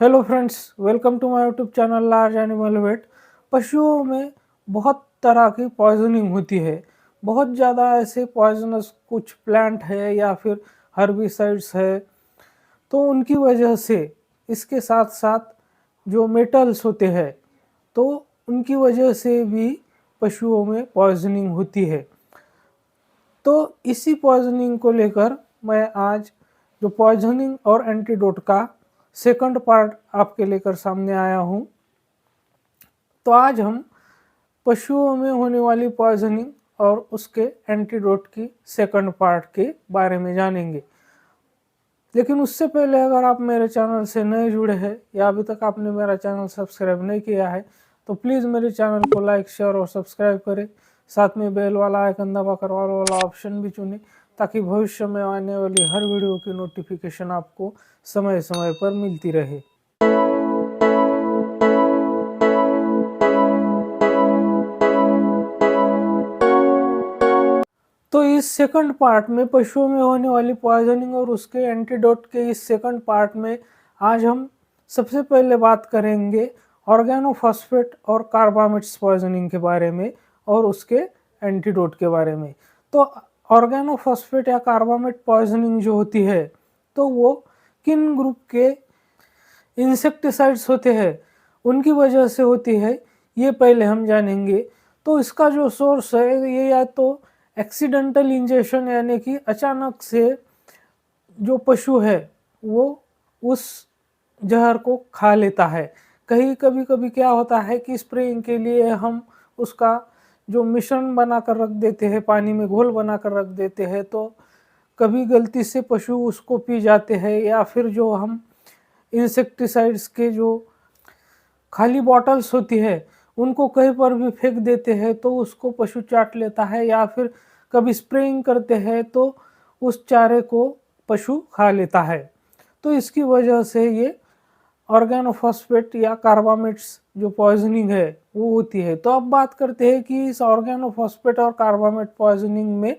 Hello friends, welcome to my YouTube channel large animal vet. पशुओं में बहुत तरह की पॉइजनिंग होती है। बहुत ज़्यादा ऐसे पॉइजनस कुछ प्लांट है या फिर हर्बिसाइड्स है, तो उनकी वजह से इसके साथ साथ जो मेटल्स होते हैं, तो उनकी वजह से भी पशुओं में पॉइजनिंग होती है। तो इसी पॉइजनिंग को लेकर मैं आज जो पॉइजनिंग और एंटीडोट का सेकंड पार्ट आपके लेकर सामने आया हूँ। तो आज हम पशुओं में होने वाली पॉइजनिंग और उसके एंटीडोट की सेकंड पार्ट के बारे में जानेंगे। लेकिन उससे पहले अगर आप मेरे चैनल से नए जुड़े हैं या अभी तक आपने मेरा चैनल सब्सक्राइब नहीं किया है, तो प्लीज़ मेरे चैनल को लाइक, शेयर और सब्सक्राइब करें। साथ में बेल वाला आइकन दबाकर ऑल वाला ऑप्शन भी चुनें, ताकि भविष्य में आने वाली हर वीडियो की नोटिफिकेशन आपको समय समय पर मिलती रहे। तो इस सेकंड पार्ट में पशुओं में होने वाली पॉइजनिंग और उसके एंटीडोट के इस सेकंड पार्ट में आज हम सबसे पहले बात करेंगे ऑर्गेनोफॉस्फेट और कार्बामेट्स पॉइजनिंग के बारे में और उसके एंटीडोट के बारे में। तो ऑर्गेनोफॉस्फेट या कार्बामेट पॉइजनिंग जो होती है, तो वो किन ग्रुप के इंसेक्टिसाइड्स होते हैं उनकी वजह से होती है, ये पहले हम जानेंगे। तो इसका जो सोर्स है, ये या तो एक्सीडेंटल इंजेक्शन यानी कि अचानक से जो पशु है वो उस जहर को खा लेता है। कहीं कभी कभी क्या होता है कि स्प्रेइंग के लिए हम उसका जो मिश्रण बना कर रख देते हैं, पानी में घोल बना कर रख देते हैं, तो कभी गलती से पशु उसको पी जाते हैं, या फिर जो हम इंसेक्टिसाइड्स के जो खाली बॉटल्स होती है उनको कहीं पर भी फेंक देते हैं तो उसको पशु चाट लेता है, या फिर कभी स्प्रेइंग करते हैं तो उस चारे को पशु खा लेता है। तो इसकी वजह से ये ऑर्गेनोफॉस्फेट या कार्बामेट्स जो पॉइजनिंग है वो होती है। तो अब बात करते हैं कि इस ऑर्गेनोफॉस्फेट और कार्बामेट पॉइजनिंग में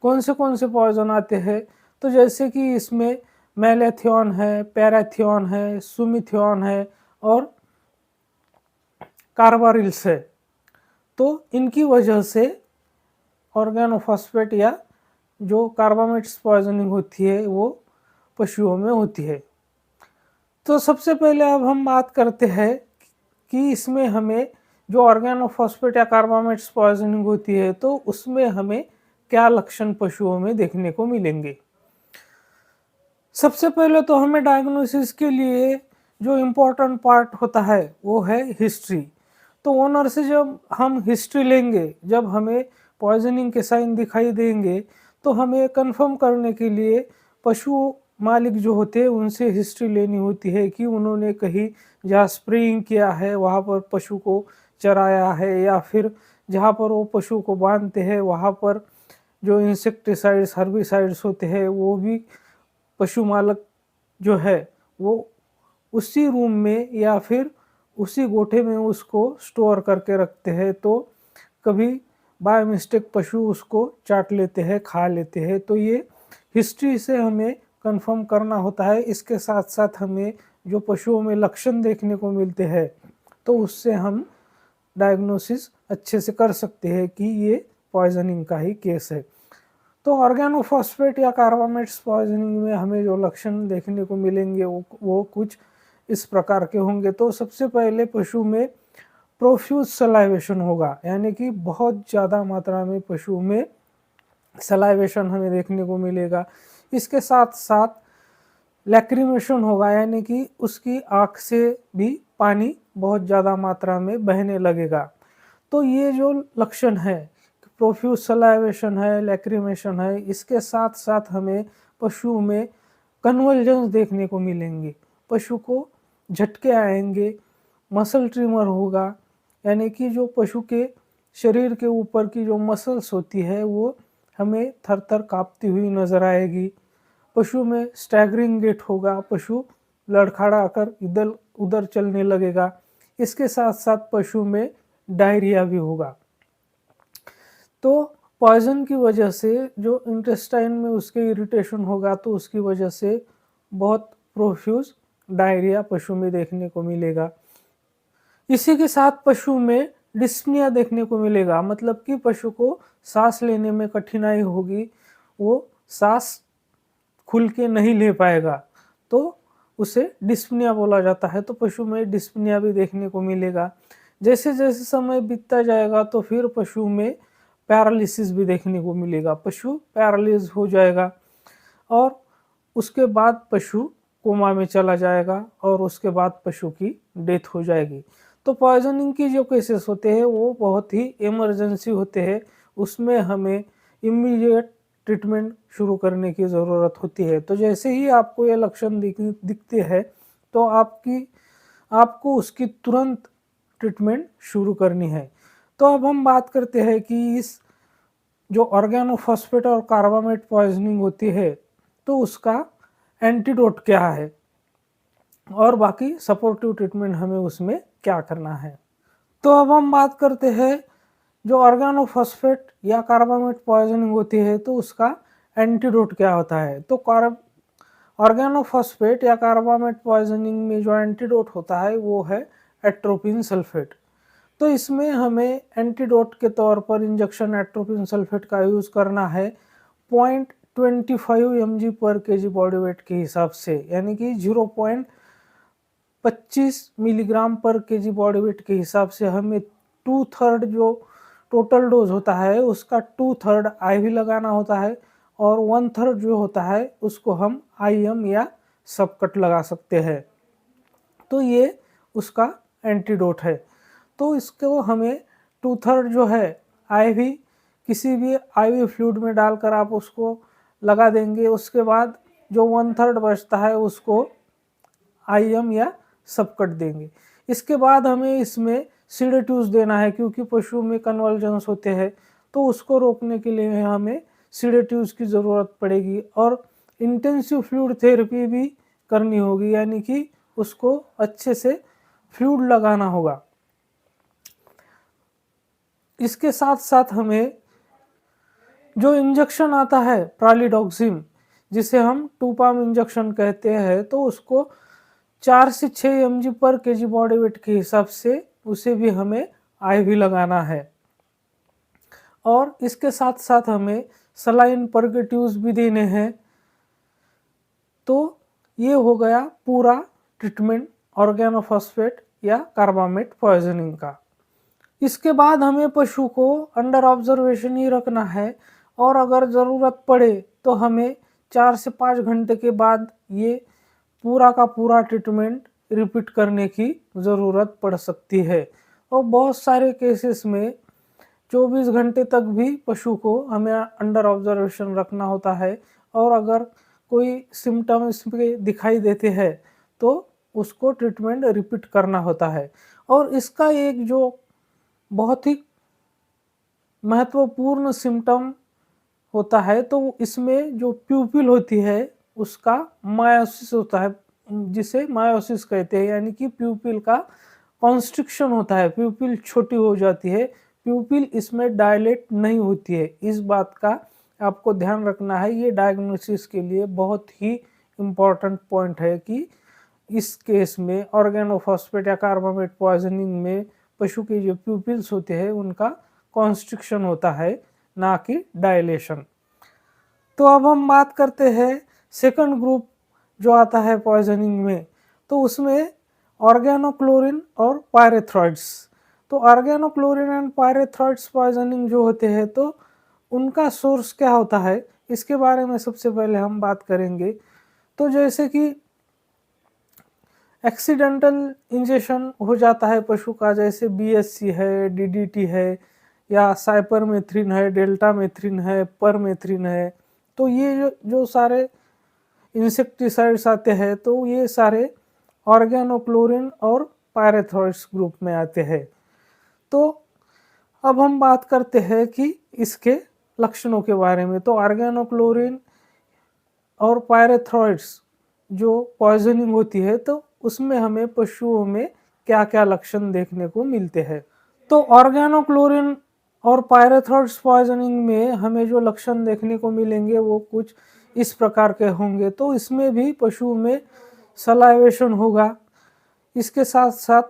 कौन से पॉइजन आते हैं। तो जैसे कि इसमें मैलेथियन है, पैराथियन है, सुमिथियन है और कार्बारिल्स है। तो इनकी वजह से ऑर्गेनोफॉस्फेट या जो कार्बामेट्स पॉइजनिंग होती है वो पशुओं में होती है। तो सबसे पहले अब हम बात करते हैं कि इसमें हमें जो ऑर्गेनोफॉस्फेट या कार्बामेट्स पॉइजनिंग होती है तो उसमें हमें क्या लक्षण पशुओं में देखने को मिलेंगे। सबसे पहले तो हमें डायग्नोसिस के लिए जो इम्पोर्टेंट पार्ट होता है वो है हिस्ट्री। तो ओनर से जब हम हिस्ट्री लेंगे, जब हमें पॉइजनिंग के साइन दिखाई देंगे, तो हमें कंफर्म करने के लिए पशु मालिक जो होते हैं उनसे हिस्ट्री लेनी होती है कि उन्होंने कहीं जहाँ स्प्रेइंग किया है वहाँ पर पशु को चराया है, या फिर जहाँ पर वो पशु को बांधते हैं वहाँ पर जो इंसेक्टिसाइड्स हर्बिसाइड्स होते हैं वो भी पशु मालक जो है वो उसी रूम में या फिर उसी गोठे में उसको स्टोर करके रखते हैं। तो कभी बाय मिस्टेक पशु उसको चाट लेते हैं, खा लेते हैं। तो ये हिस्ट्री से हमें कंफर्म करना होता है। इसके साथ साथ हमें जो पशुओं में लक्षण देखने को मिलते हैं तो उससे हम डायग्नोसिस अच्छे से कर सकते हैं कि ये पॉइजनिंग का ही केस है। तो ऑर्गेनोफॉस्फेट या कार्बामेट्स पॉइजनिंग में हमें जो लक्षण देखने को मिलेंगे वो कुछ इस प्रकार के होंगे। तो सबसे पहले पशु में प्रोफ्यूज सलाइवेशन होगा, यानी कि बहुत ज़्यादा मात्रा में पशु में सलाइवेशन हमें देखने को मिलेगा। इसके साथ साथ लैक्रिमेशन होगा, यानी कि उसकी आँख से भी पानी बहुत ज़्यादा मात्रा में बहने लगेगा। तो ये जो लक्षण है, प्रोफ्यूज सलाइवेशन है, लैक्रिमेशन है, इसके साथ साथ हमें पशु में कन्वल्जन्स देखने को मिलेंगे। पशु को झटके आएंगे, मसल ट्रिमर होगा, यानी कि जो पशु के शरीर के ऊपर की जो मसल्स होती है वो हमें थर थर काँपती हुई नजर आएगी। पशु में स्टैगरिंग गेट होगा, पशु लड़खड़ा कर इधर उधर चलने लगेगा। इसके साथ साथ पशु में डायरिया भी होगा। तो पॉइजन की वजह से जो इंटेस्टाइन में उसके इरिटेशन होगा तो उसकी वजह से बहुत प्रोफ्यूज डायरिया पशु में देखने को मिलेगा। इसी के साथ पशु में डिस्पनिया देखने को मिलेगा, मतलब कि पशु को सांस लेने में कठिनाई होगी, वो सांस खुल के नहीं ले पाएगा, तो उसे डिस्पनिया बोला जाता है। तो पशु में डिस्पनिया भी देखने को मिलेगा। जैसे जैसे समय बीतता जाएगा तो फिर पशु में पैरालिसिस भी देखने को मिलेगा, पशु पैरालिज हो जाएगा और उसके बाद पशु कोमा में चला जाएगा और उसके बाद पशु की डेथ हो जाएगी। तो पॉइजनिंग की जो केसेस होते हैं वो बहुत ही इमरजेंसी होते हैं, उसमें हमें इमीडिएट ट्रीटमेंट शुरू करने की ज़रूरत होती है। तो जैसे ही आपको ये लक्षण दिखते हैं तो आपको उसकी तुरंत ट्रीटमेंट शुरू करनी है। तो अब हम बात करते हैं कि इस जो ऑर्गेनोफॉस्फेट और कार्बामेट पॉइजनिंग होती है तो उसका एंटीडोट क्या है और बाकी सपोर्टिव ट्रीटमेंट हमें उसमें क्या करना है। तो अब हम बात करते हैं जो ऑर्गेनोफॉस्फेट या कार्बामेट पॉइजनिंग होती है तो उसका एंटीडोट क्या होता है। तो ऑर्गेनोफॉस्फेट या कार्बामेट पॉइजनिंग में जो एंटीडोट होता है वो है एट्रोपिन सल्फेट। तो इसमें हमें एंटीडोट के तौर पर इंजेक्शन एट्रोपिन सल्फेट का यूज़ करना है 0.25 mg पर kg बॉडी वेट के हिसाब से, यानी कि 0.25 मिलीग्राम पर kg बॉडी वेट के हिसाब से हमें 2/3 जो टोटल डोज होता है उसका 2/3 IV लगाना होता है और 1/3 जो होता है उसको हम IM या सबकट लगा सकते हैं। तो ये उसका एंटीडोट है। तो इसको हमें 2/3 जो है IV किसी भी IV फ्लूइड में डालकर आप उसको लगा देंगे, उसके बाद जो 1/3 बचता है उसको IM या सबकट देंगे। इसके बाद हमें इसमें सीडेटिव्स देना है क्योंकि पशु में कन्वल्जन्स होते हैं, तो उसको रोकने के लिए हमें सीडेटिव्स की ज़रूरत पड़ेगी और इंटेंसिव फ्लूइड थेरेपी भी करनी होगी, यानी कि उसको अच्छे से फ्लूइड लगाना होगा। इसके साथ साथ हमें जो इंजेक्शन आता है प्रालिडॉक्सिम, जिसे हम 2 पाम इंजेक्शन कहते हैं, तो उसको 4 से 6 mg पर kg बॉडी वेट के हिसाब से उसे भी हमें IV लगाना है। और इसके साथ साथ हमें सलाइन परगेटिव्स भी देने हैं। तो ये हो गया पूरा ट्रीटमेंट ऑर्गेनोफॉस्फेट या कार्बामेट पॉइजनिंग का। इसके बाद हमें पशु को अंडर ऑब्जर्वेशन ही रखना है और अगर ज़रूरत पड़े तो हमें 4 से 5 घंटे के बाद ये पूरा का पूरा ट्रीटमेंट रिपीट करने की ज़रूरत पड़ सकती है। और बहुत सारे केसेस में 24 घंटे तक भी पशु को हमें अंडर ऑब्जर्वेशन रखना होता है और अगर कोई सिम्टम इसमें दिखाई देते हैं तो उसको ट्रीटमेंट रिपीट करना होता है। और इसका एक जो बहुत ही महत्वपूर्ण सिम्टम होता है तो इसमें जो प्यूपिल होती है उसका मायोसिस होता है, जिसे मायोसिस कहते हैं, यानी कि प्यूपिल का कॉन्स्ट्रिक्शन होता है, प्यूपिल छोटी हो जाती है, प्यूपिल इसमें डायलेट नहीं होती है। इस बात का आपको ध्यान रखना है, ये डायग्नोसिस के लिए बहुत ही इम्पॉर्टेंट पॉइंट है कि इस केस में ऑर्गेनोफॉस्फेट या कार्बामेट पॉइजनिंग में पशु के जो प्यूपिल्स होते हैं उनका कॉन्स्ट्रिक्शन होता है, ना कि डायलेशन। तो अब हम बात करते हैं सेकंड ग्रुप जो आता है पॉइजनिंग में, तो उसमें ऑर्गेनोक्लोरिन और पायरेथ्रॉइड्स। तो ऑर्गेनोक्लोरिन एंड पायरेथ्रॉइड्स पॉइजनिंग जो होते हैं तो उनका सोर्स क्या होता है, इसके बारे में सबसे पहले हम बात करेंगे। तो जैसे कि एक्सीडेंटल इंजेक्शन हो जाता है पशु का, जैसे BSC है, DDT है या साइपरमेथ्रिन है, डेल्टामेथ्रिन है, परमेथ्रिन है, तो ये जो सारे इंसेक्टिसाइड्स आते हैं तो ये सारे ऑर्गेनोक्लोरिन और पायरेथ्रॉइड्स ग्रुप में आते हैं। तो अब हम बात करते हैं कि इसके लक्षणों के बारे में। तो ऑर्गेनोक्लोरिन और पायरेथ्रॉइड्स जो पॉइजनिंग होती है तो उसमें हमें पशुओं में क्या क्या लक्षण देखने को मिलते हैं। तो ऑर्गेनोक्लोरिन और पायरेथ्रॉइड्स पॉइजनिंग में हमें जो लक्षण देखने को मिलेंगे वो कुछ इस प्रकार के होंगे। तो इसमें भी पशु में सलाइवेशन होगा, इसके साथ साथ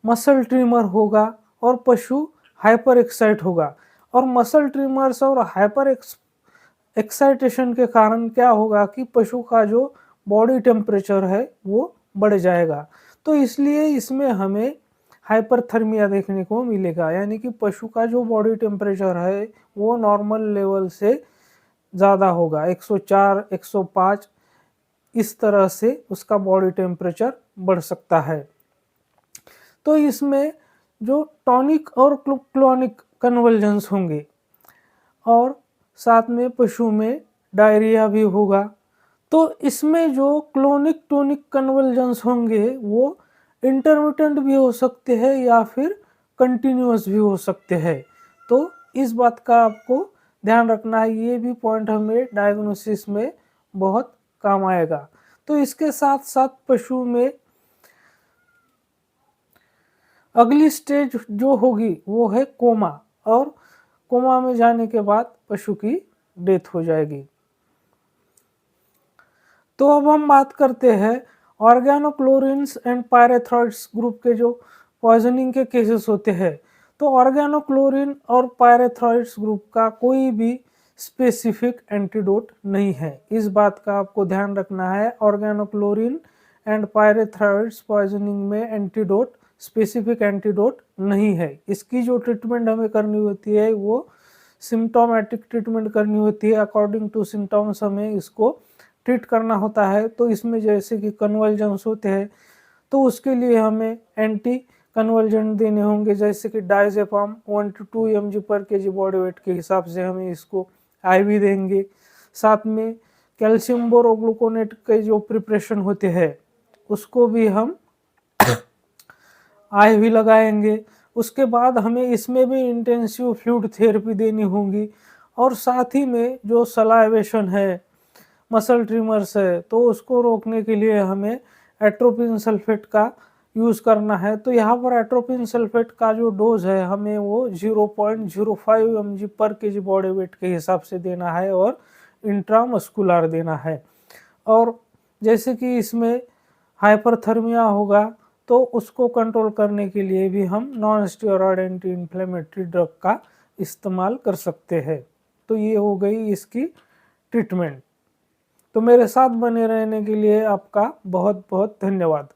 मसल ट्रिमर होगा और पशु हाइपर एक्साइट होगा। और मसल ट्रिमर्स और हाइपर एक्साइटेशन के कारण क्या होगा कि पशु का जो बॉडी टेम्परेचर है वो बढ़ जाएगा। तो इसलिए इसमें हमें हाइपरथर्मिया देखने को मिलेगा, यानी कि पशु का जो बॉडी टेम्परेचर है वो नॉर्मल लेवल से ज़्यादा होगा, 104, 105 इस तरह से उसका बॉडी टेम्परेचर बढ़ सकता है। तो इसमें जो टॉनिक और क्लोनिक कन्वल्जन्स होंगे और साथ में पशु में डायरिया भी होगा। तो इसमें जो क्लोनिक टोनिक कन्वल्जन्स होंगे वो इंटरमिटेंट भी हो सकते हैं या फिर कंटिन्यूअस भी हो सकते हैं। तो इस बात का आपको ध्यान रखना है, ये भी पॉइंट हमें डायग्नोसिस में बहुत काम आएगा। तो इसके साथ साथ पशु में अगली स्टेज जो होगी वो है कोमा, और कोमा में जाने के बाद पशु की डेथ हो जाएगी। तो अब हम बात करते हैं ऑर्गेनोक्लोरिन्स एंड पायरेथ्रॉइड्स ग्रुप के जो पॉइजनिंग के केसेस होते हैं। तो ऑर्गेनोक्लोरिन और पायरेथ्रॉइड्स ग्रुप का कोई भी स्पेसिफिक एंटीडोट नहीं है, इस बात का आपको ध्यान रखना है। ऑर्गेनोक्लोरिन एंड पायरेथ्रॉइड्स पॉइजनिंग में एंटीडोट, स्पेसिफिक एंटीडोट नहीं है। इसकी जो ट्रीटमेंट हमें करनी होती है वो सिम्टोमेटिक ट्रीटमेंट करनी होती है, अकॉर्डिंग टू सिम्टम्स हमें इसको ट्रीट करना होता है। तो इसमें जैसे कि कन्वल्जन्स होते हैं तो उसके लिए हमें एंटी कन्वल्जेंट देने होंगे, जैसे कि डायजेपाम 1 to 2 mg पर kg बॉडी वेट के हिसाब से हमें इसको IV देंगे। साथ में कैल्शियम बोरोग्लूकोनेट के जो प्रिपरेशन होते हैं उसको भी हम IV लगाएंगे। उसके बाद हमें इसमें भी इंटेंसिव फ्लूइड थेरेपी देनी होगी, और साथ ही में जो सलाइवेशन है, मसल ट्रिमर्स है, तो उसको रोकने के लिए हमें एट्रोपिन सल्फेट का यूज़ करना है। तो यहाँ पर एट्रोपिन सल्फेट का जो डोज है हमें वो 0.05 mg पर kg बॉडी वेट के हिसाब से देना है और इंट्रामस्कुलर देना है। और जैसे कि इसमें हाइपरथर्मिया होगा तो उसको कंट्रोल करने के लिए भी हम non steroid anti inflammatory drug का इस्तेमाल कर सकते हैं। तो ये हो गई इसकी ट्रीटमेंट। तो मेरे साथ बने रहने के लिए आपका बहुत बहुत धन्यवाद।